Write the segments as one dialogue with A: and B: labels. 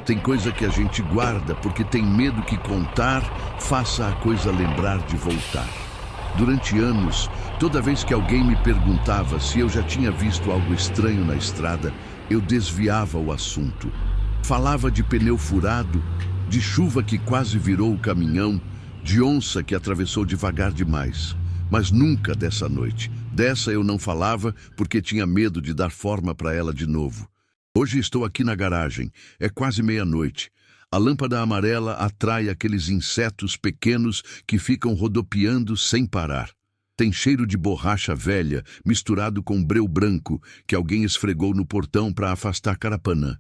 A: Tem coisa que a gente guarda porque tem medo que contar faça a coisa lembrar de voltar. Durante anos, toda vez que alguém me perguntava se eu já tinha visto algo estranho na estrada, eu desviava o assunto. Falava de pneu furado, de chuva que quase virou o caminhão, de onça que atravessou devagar demais. Mas nunca dessa noite. Dessa eu não falava porque tinha medo de dar forma para ela de novo. Hoje estou aqui na garagem. É quase meia-noite. A lâmpada amarela atrai aqueles insetos pequenos que ficam rodopiando sem parar. Tem cheiro de borracha velha misturado com breu branco que alguém esfregou no portão para afastar carapanã.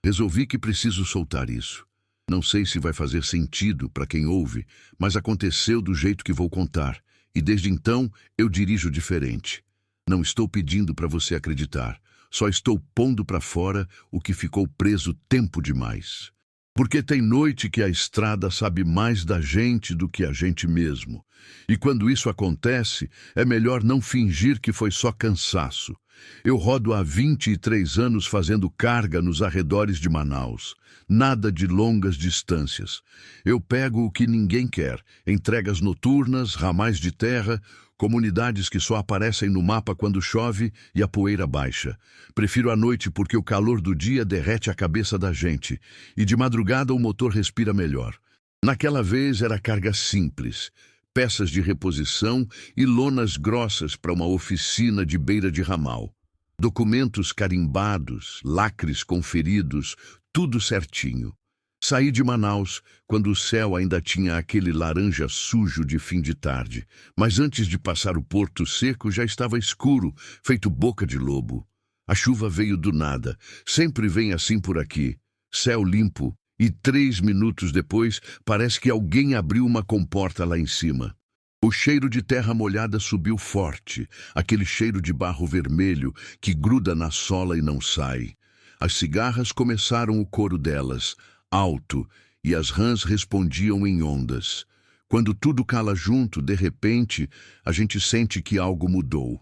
A: Resolvi que preciso soltar isso. Não sei se vai fazer sentido para quem ouve, mas aconteceu do jeito que vou contar. E desde então eu dirijo diferente. Não estou pedindo para você acreditar. Só estou pondo para fora o que ficou preso tempo demais. Porque tem noite que a estrada sabe mais da gente do que a gente mesmo. E quando isso acontece, é melhor não fingir que foi só cansaço. Eu rodo há 23 anos fazendo carga nos arredores de Manaus. Nada de longas distâncias. Eu pego o que ninguém quer. Entregas noturnas, ramais de terra, comunidades que só aparecem no mapa quando chove e a poeira baixa. Prefiro a noite porque o calor do dia derrete a cabeça da gente. E de madrugada o motor respira melhor. Naquela vez era carga simples. Peças de reposição e lonas grossas para uma oficina de beira de ramal. Documentos carimbados, lacres conferidos, tudo certinho. Saí de Manaus quando o céu ainda tinha aquele laranja sujo de fim de tarde, mas antes de passar o Porto Seco já estava escuro, feito boca de lobo. A chuva veio do nada, sempre vem assim por aqui, céu limpo, e 3 minutos depois parece que alguém abriu uma comporta lá em cima. O cheiro de terra molhada subiu forte, aquele cheiro de barro vermelho que gruda na sola e não sai. As cigarras começaram o coro delas, alto, e as rãs respondiam em ondas. Quando tudo cala junto, de repente, a gente sente que algo mudou.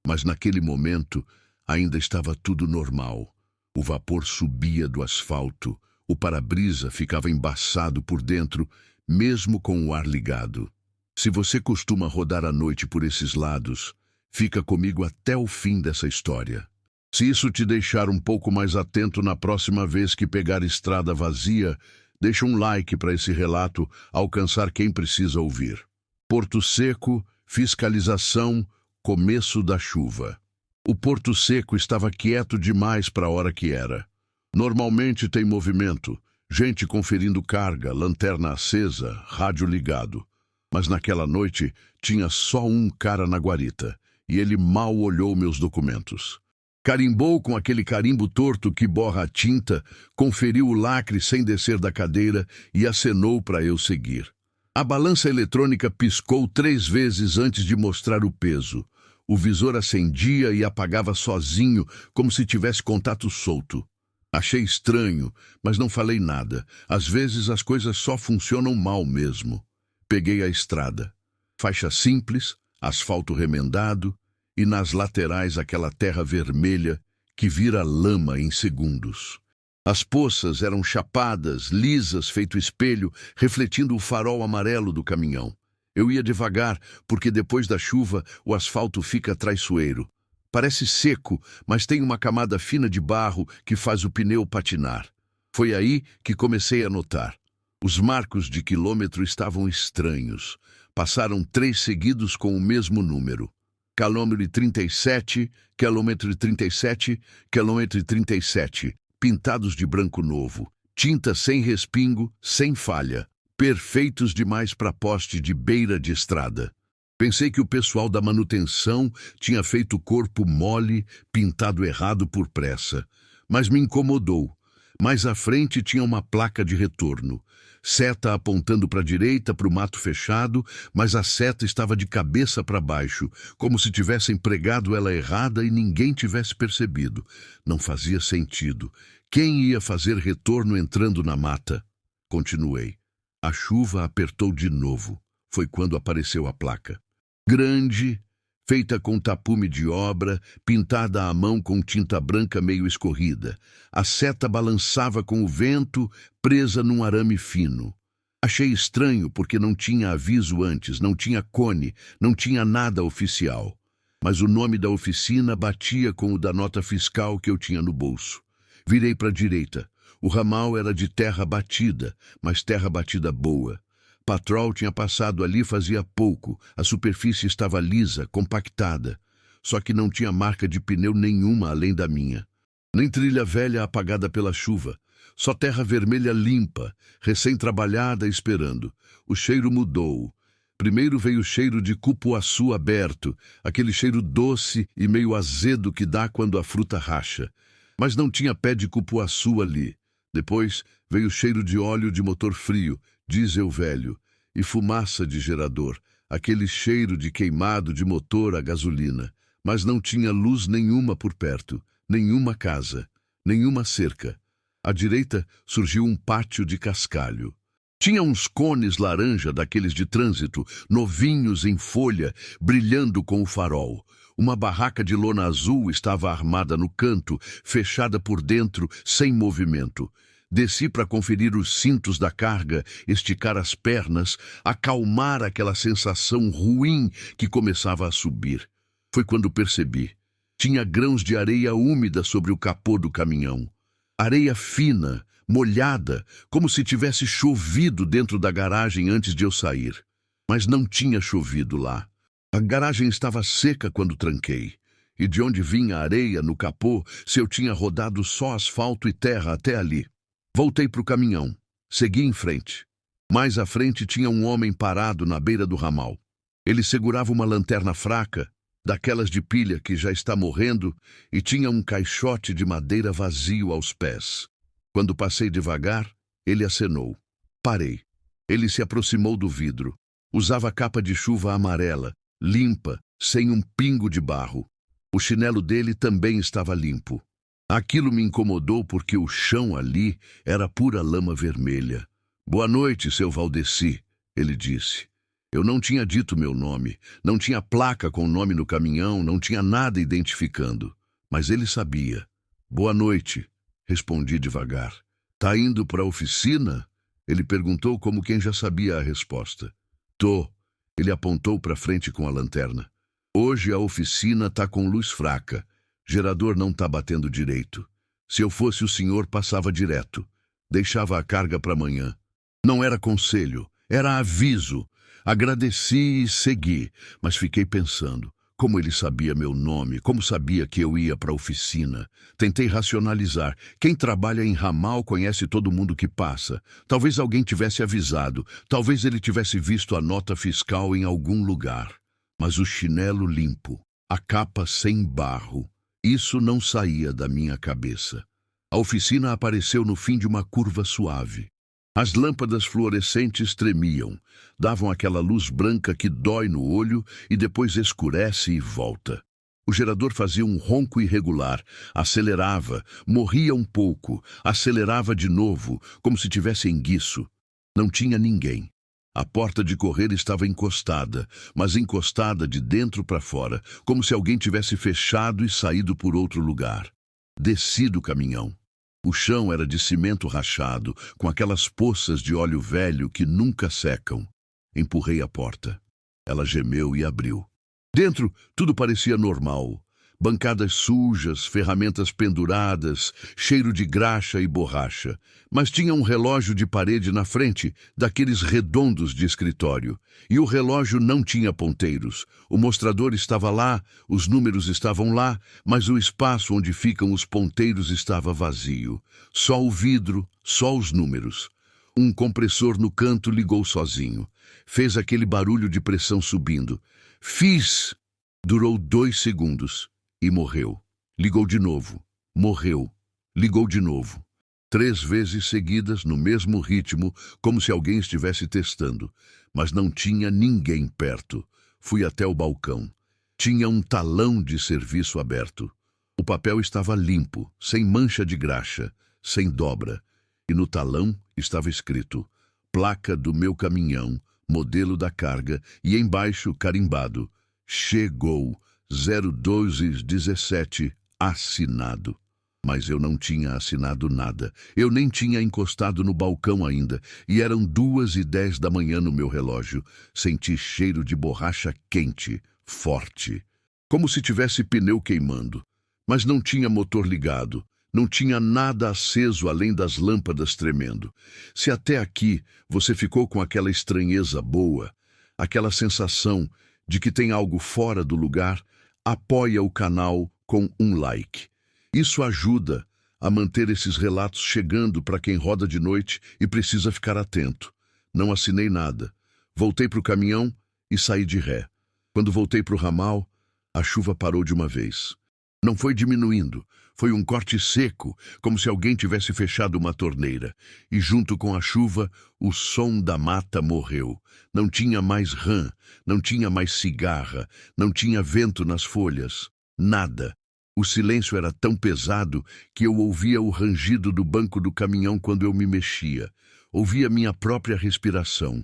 A: Mas naquele momento, ainda estava tudo normal. O vapor subia do asfalto, o para-brisa ficava embaçado por dentro, mesmo com o ar ligado. Se você costuma rodar à noite por esses lados, fica comigo até o fim dessa história. Se isso te deixar um pouco mais atento na próxima vez que pegar estrada vazia, deixa um like para esse relato alcançar quem precisa ouvir. Porto Seco, fiscalização, começo da chuva. O Porto Seco estava quieto demais para a hora que era. Normalmente tem movimento, gente conferindo carga, lanterna acesa, rádio ligado. Mas naquela noite tinha só um cara na guarita, e ele mal olhou meus documentos. Carimbou com aquele carimbo torto que borra a tinta, conferiu o lacre sem descer da cadeira e acenou para eu seguir. A balança eletrônica piscou 3 vezes antes de mostrar o peso. O visor acendia e apagava sozinho, como se tivesse contato solto. Achei estranho, mas não falei nada. Às vezes as coisas só funcionam mal mesmo. Peguei a estrada. Faixa simples, asfalto remendado, e nas laterais aquela terra vermelha que vira lama em segundos. As poças eram chapadas, lisas, feito espelho, refletindo o farol amarelo do caminhão. Eu ia devagar, porque depois da chuva o asfalto fica traiçoeiro. Parece seco, mas tem uma camada fina de barro que faz o pneu patinar. Foi aí que comecei a notar. Os marcos de quilômetro estavam estranhos. Passaram 3 seguidos com o mesmo número. Quilômetro 37, quilômetro 37, quilômetro 37, pintados de branco novo, tinta sem respingo, sem falha, perfeitos demais para poste de beira de estrada. Pensei que o pessoal da manutenção tinha feito o corpo mole, pintado errado por pressa, mas me incomodou. Mais à frente tinha uma placa de retorno. Seta apontando para a direita, para o mato fechado, mas a seta estava de cabeça para baixo, como se tivessem pregado ela errada e ninguém tivesse percebido. Não fazia sentido. Quem ia fazer retorno entrando na mata? Continuei. A chuva apertou de novo. Foi quando apareceu a placa. Grande, feita com tapume de obra, pintada à mão com tinta branca meio escorrida. A seta balançava com o vento, presa num arame fino. Achei estranho porque não tinha aviso antes, não tinha cone, não tinha nada oficial. Mas o nome da oficina batia com o da nota fiscal que eu tinha no bolso. Virei para a direita. O ramal era de terra batida, mas terra batida boa. Patrol tinha passado ali fazia pouco, a superfície estava lisa, compactada. Só que não tinha marca de pneu nenhuma além da minha. Nem trilha velha apagada pela chuva. Só terra vermelha limpa, recém-trabalhada esperando. O cheiro mudou. Primeiro veio o cheiro de cupuaçu aberto, aquele cheiro doce e meio azedo que dá quando a fruta racha. Mas não tinha pé de cupuaçu ali. Depois veio o cheiro de óleo de motor frio, diesel velho, e fumaça de gerador, aquele cheiro de queimado de motor a gasolina. Mas não tinha luz nenhuma por perto, nenhuma casa, nenhuma cerca. À direita surgiu um pátio de cascalho. Tinha uns cones laranja daqueles de trânsito, novinhos em folha, brilhando com o farol. Uma barraca de lona azul estava armada no canto, fechada por dentro, sem movimento. Desci para conferir os cintos da carga, esticar as pernas, acalmar aquela sensação ruim que começava a subir. Foi quando percebi. Tinha grãos de areia úmida sobre o capô do caminhão. Areia fina, molhada, como se tivesse chovido dentro da garagem antes de eu sair. Mas não tinha chovido lá. A garagem estava seca quando tranquei. E de onde vinha a areia no capô, se eu tinha rodado só asfalto e terra até ali? Voltei para o caminhão. Segui em frente. Mais à frente tinha um homem parado na beira do ramal. Ele segurava uma lanterna fraca, daquelas de pilha que já está morrendo, e tinha um caixote de madeira vazio aos pés. Quando passei devagar, ele acenou. Parei. Ele se aproximou do vidro. Usava capa de chuva amarela, limpa, sem um pingo de barro. O chinelo dele também estava limpo. Aquilo me incomodou porque o chão ali era pura lama vermelha. "Boa noite, seu Valdeci", ele disse. Eu não tinha dito meu nome, não tinha placa com o nome no caminhão, não tinha nada identificando. Mas ele sabia. "Boa noite", respondi devagar. "Tá indo para a oficina?" Ele perguntou como quem já sabia a resposta. "Tô." Ele apontou para frente com a lanterna. "Hoje a oficina tá com luz fraca. Gerador não tá batendo direito. Se eu fosse o senhor, passava direto. Deixava a carga para amanhã." Não era conselho, era aviso. Agradeci e segui, mas fiquei pensando. Como ele sabia meu nome, como sabia que eu ia para a oficina. Tentei racionalizar. Quem trabalha em ramal conhece todo mundo que passa. Talvez alguém tivesse avisado. Talvez ele tivesse visto a nota fiscal em algum lugar. Mas o chinelo limpo, a capa sem barro, isso não saía da minha cabeça. A oficina apareceu no fim de uma curva suave. As lâmpadas fluorescentes tremiam, davam aquela luz branca que dói no olho e depois escurece e volta. O gerador fazia um ronco irregular, acelerava, morria um pouco, acelerava de novo, como se tivesse enguiço. Não tinha ninguém. A porta de correr estava encostada, mas encostada de dentro para fora, como se alguém tivesse fechado e saído por outro lugar. Desci do caminhão. O chão era de cimento rachado, com aquelas poças de óleo velho que nunca secam. Empurrei a porta. Ela gemeu e abriu. Dentro, tudo parecia normal. Bancadas sujas, ferramentas penduradas, cheiro de graxa e borracha. Mas tinha um relógio de parede na frente, daqueles redondos de escritório. E o relógio não tinha ponteiros. O mostrador estava lá, os números estavam lá, mas o espaço onde ficam os ponteiros estava vazio. Só o vidro, só os números. Um compressor no canto ligou sozinho. Fez aquele barulho de pressão subindo. Fiz! Durou 2 segundos. E morreu. Ligou de novo. Morreu. Ligou de novo. 3 vezes seguidas, no mesmo ritmo, como se alguém estivesse testando. Mas não tinha ninguém perto. Fui até o balcão. Tinha um talão de serviço aberto. O papel estava limpo, sem mancha de graxa, sem dobra. E no talão estava escrito: placa do meu caminhão, modelo da carga, e embaixo, carimbado: Chegou 01217 assinado. Mas eu não tinha assinado nada. Eu nem tinha encostado no balcão ainda, e eram 2h10 da manhã no meu relógio. Senti cheiro de borracha quente, forte, como se tivesse pneu queimando. Mas não tinha motor ligado, não tinha nada aceso além das lâmpadas tremendo. Se até aqui você ficou com aquela estranheza boa, aquela sensação de que tem algo fora do lugar, apoia o canal com um like. Isso ajuda a manter esses relatos chegando para quem roda de noite e precisa ficar atento. Não assinei nada. Voltei para o caminhão e saí de ré. Quando voltei para o ramal, a chuva parou de uma vez. Não foi diminuindo, foi um corte seco, como se alguém tivesse fechado uma torneira. E junto com a chuva, o som da mata morreu. Não tinha mais rã, não tinha mais cigarra, não tinha vento nas folhas. Nada. O silêncio era tão pesado que eu ouvia o rangido do banco do caminhão quando eu me mexia. Ouvia minha própria respiração.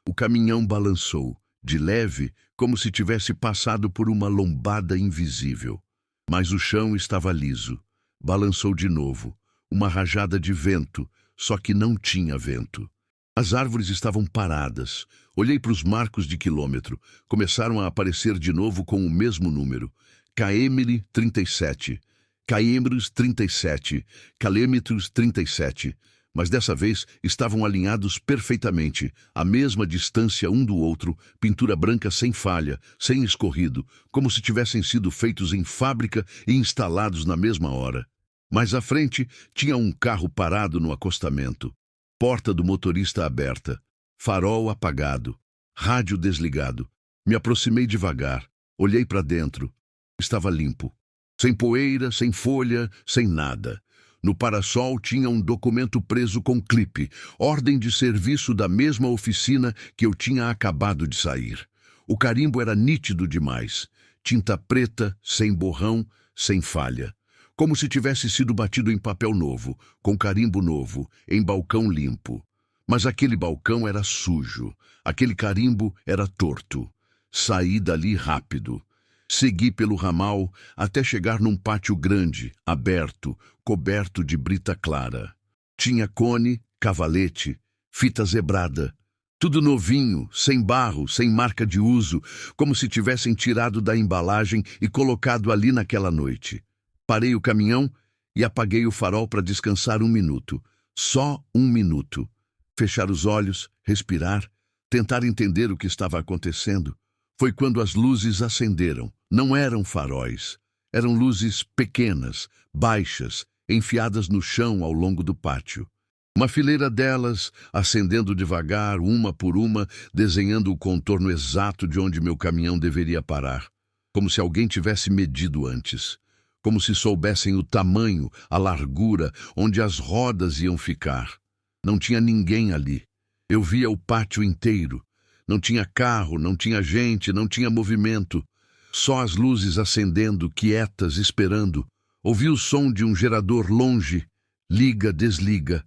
A: O caminhão balançou, de leve, como se tivesse passado por uma lombada invisível. Mas o chão estava liso. Balançou de novo. Uma rajada de vento, só que não tinha vento. As árvores estavam paradas. Olhei para os marcos de quilômetro. Começaram a aparecer de novo com o mesmo número. km 37, km 37, calêmetros 37, mas dessa vez estavam alinhados perfeitamente, à mesma distância um do outro, pintura branca sem falha, sem escorrido, como se tivessem sido feitos em fábrica e instalados na mesma hora. Mais à frente tinha um carro parado no acostamento, porta do motorista aberta, farol apagado, rádio desligado. Me aproximei devagar, olhei para dentro. Estava limpo. Sem poeira, sem folha, sem nada. No parasol tinha um documento preso com clipe, ordem de serviço da mesma oficina que eu tinha acabado de sair. O carimbo era nítido demais. Tinta preta, sem borrão, sem falha. Como se tivesse sido batido em papel novo, com carimbo novo, em balcão limpo. Mas aquele balcão era sujo. Aquele carimbo era torto. Saí dali rápido. Segui pelo ramal até chegar num pátio grande, aberto, coberto de brita clara. Tinha cone, cavalete, fita zebrada. Tudo novinho, sem barro, sem marca de uso, como se tivessem tirado da embalagem e colocado ali naquela noite. Parei o caminhão e apaguei o farol para descansar 1 minuto. Só 1 minuto. Fechar os olhos, respirar, tentar entender o que estava acontecendo. Foi quando as luzes acenderam. Não eram faróis. Eram luzes pequenas, baixas, enfiadas no chão ao longo do pátio. Uma fileira delas, acendendo devagar, uma por uma, desenhando o contorno exato de onde meu caminhão deveria parar. Como se alguém tivesse medido antes. Como se soubessem o tamanho, a largura, onde as rodas iam ficar. Não tinha ninguém ali. Eu via o pátio inteiro. Não tinha carro, não tinha gente, não tinha movimento. Só as luzes acendendo, quietas, esperando. Ouvi o som de um gerador longe. Liga, desliga,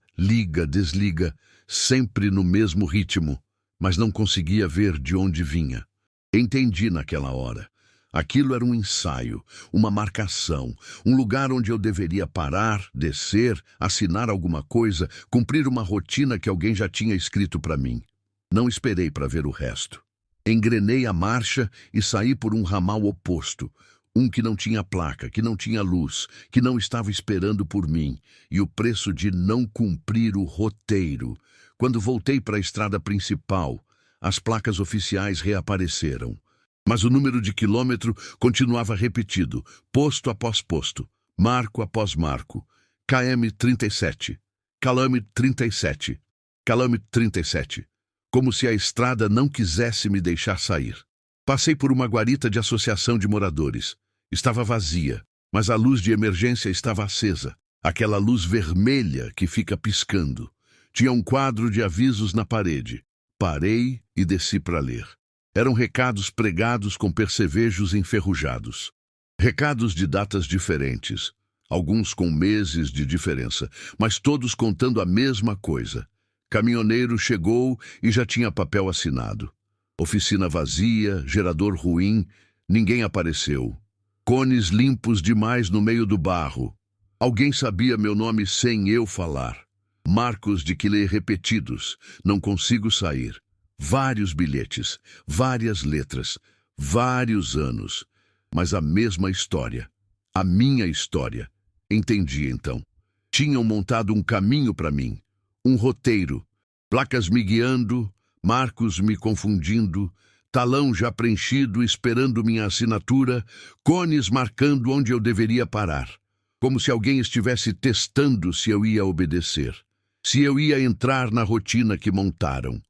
A: sempre no mesmo ritmo. Mas não conseguia ver de onde vinha. Entendi naquela hora. Aquilo era um ensaio, uma marcação, um lugar onde eu deveria parar, descer, assinar alguma coisa, cumprir uma rotina que alguém já tinha escrito para mim. Não esperei para ver o resto. Engrenei a marcha e saí por um ramal oposto, um que não tinha placa, que não tinha luz, que não estava esperando por mim, e o preço de não cumprir o roteiro. Quando voltei para a estrada principal, as placas oficiais reapareceram. Mas o número de quilômetro continuava repetido, posto após posto, marco após marco. km 37, km 37, km 37. Como se a estrada não quisesse me deixar sair. Passei por uma guarita de associação de moradores. Estava vazia, mas a luz de emergência estava acesa. Aquela luz vermelha que fica piscando. Tinha um quadro de avisos na parede. Parei e desci para ler. Eram recados pregados com percevejos enferrujados. Recados de datas diferentes, alguns com meses de diferença, mas todos contando a mesma coisa. Caminhoneiro chegou e já tinha papel assinado. Oficina vazia, gerador ruim, Ninguém apareceu. Cones limpos demais no meio do barro. Alguém sabia meu nome sem eu falar. Marcos de que ler repetidos. Não consigo sair. Vários bilhetes, várias letras, vários anos. Mas a mesma história. A minha história. Entendi então. Tinham montado um caminho para mim. Um roteiro. Placas me guiando, marcos me confundindo, talão já preenchido esperando minha assinatura, cones marcando onde eu deveria parar. Como se alguém estivesse testando se eu ia obedecer. Se eu ia entrar na rotina que montaram.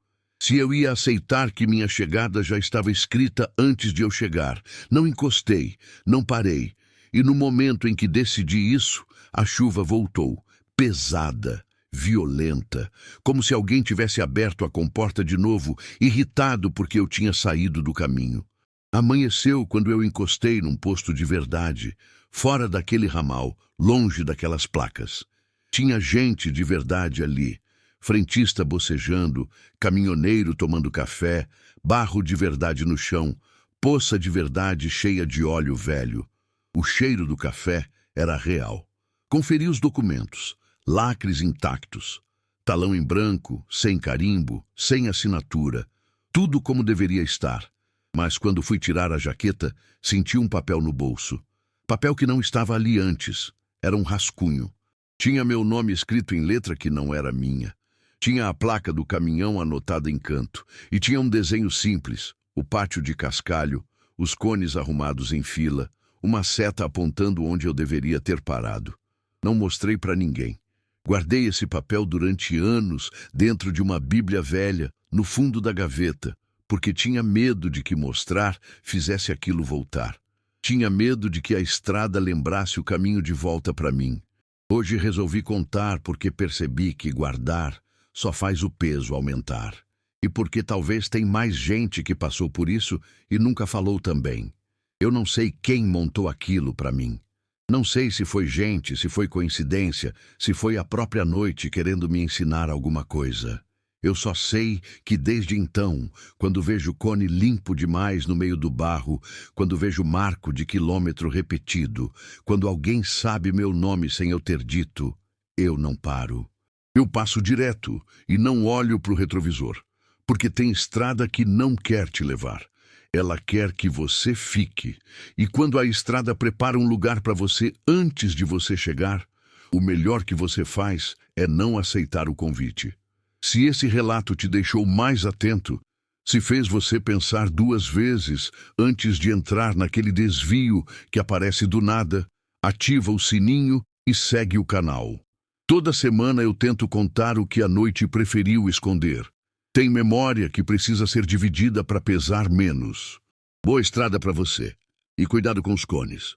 A: Se eu ia aceitar que minha chegada já estava escrita antes de eu chegar. Não encostei, não parei. E no momento em que decidi isso, a chuva voltou, pesada, violenta, como se alguém tivesse aberto a comporta de novo, irritado porque eu tinha saído do caminho. Amanheceu quando eu encostei num posto de verdade, fora daquele ramal, longe daquelas placas. Tinha gente de verdade ali, frentista bocejando, caminhoneiro tomando café, barro de verdade no chão, poça de verdade cheia de óleo velho. O cheiro do café era real. Conferi os documentos, lacres intactos, talão em branco, sem carimbo, sem assinatura, tudo como deveria estar. Mas quando fui tirar a jaqueta, senti um papel no bolso. Papel que não estava ali antes, era um rascunho. Tinha meu nome escrito em letra que não era minha. Tinha a placa do caminhão anotada em canto, e tinha um desenho simples, o pátio de cascalho, os cones arrumados em fila, uma seta apontando onde eu deveria ter parado. Não mostrei para ninguém. Guardei esse papel durante anos dentro de uma Bíblia velha, no fundo da gaveta, porque tinha medo de que mostrar fizesse aquilo voltar. Tinha medo de que a estrada lembrasse o caminho de volta para mim. Hoje resolvi contar porque percebi que guardar só faz o peso aumentar. E porque talvez tem mais gente que passou por isso e nunca falou também. Eu não sei quem montou aquilo para mim. Não sei se foi gente, se foi coincidência, se foi a própria noite querendo me ensinar alguma coisa. Eu só sei que desde então, quando vejo cone limpo demais no meio do barro, quando vejo marco de quilômetro repetido, quando alguém sabe meu nome sem eu ter dito, eu não paro. Eu passo direto e não olho para o retrovisor, porque tem estrada que não quer te levar. Ela quer que você fique. E quando a estrada prepara um lugar para você antes de você chegar, o melhor que você faz é não aceitar o convite. Se esse relato te deixou mais atento, se fez você pensar duas vezes antes de entrar naquele desvio que aparece do nada, ativa o sininho e segue o canal. Toda semana eu tento contar o que a noite preferiu esconder. Tem memória que precisa ser dividida para pesar menos. Boa estrada para você. E cuidado com os cones.